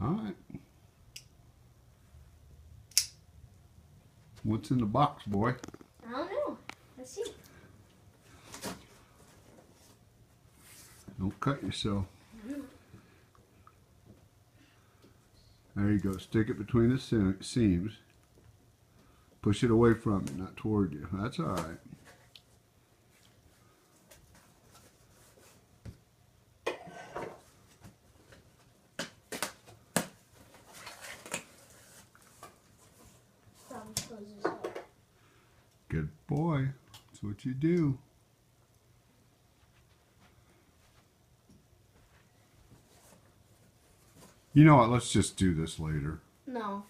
All right. What's in the box, boy? I don't know. Let's see. Don't cut yourself. There you go. Stick it between the seams. Push it away from you, not toward you. That's all right. Good boy. That's what you do. You know what? Let's just do this later. No.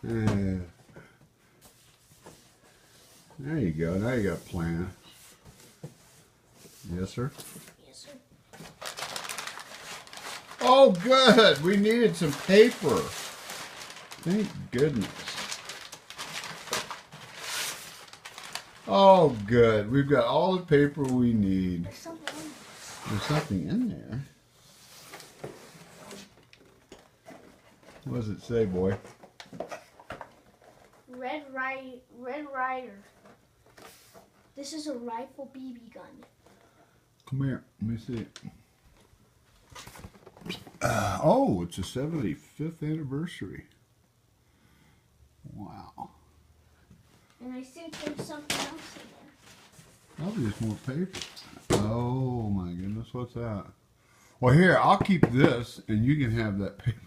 Yeah. There you go. Now you got a plan. Yes, sir? Yes, sir. Oh, good. We needed some paper. Thank goodness. Oh, good. We've got all the paper we need. There's something in there. What does it say, boy? Red Ryder. This is a rifle BB gun. Come here. Let me see it. Oh, it's a 75th anniversary. Wow. And I think there's something else in there. Probably just more paper. Oh my goodness, what's that? Well, here, I'll keep this and you can have that paper.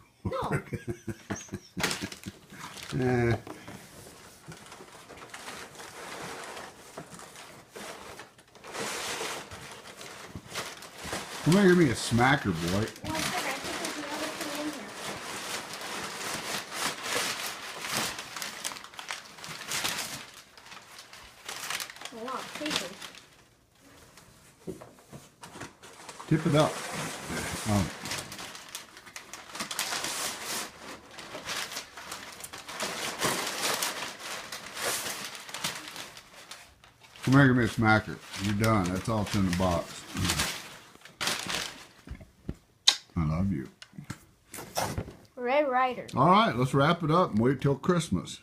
No. Come here, give me a smacker, boy. One second, I think there's another thing in here. A lot of paper. Tip it up. Oh. Come here, give me a smacker. You're done. That's all that's in the box. I love you. Red Ryder. All right, let's wrap it up and wait till Christmas.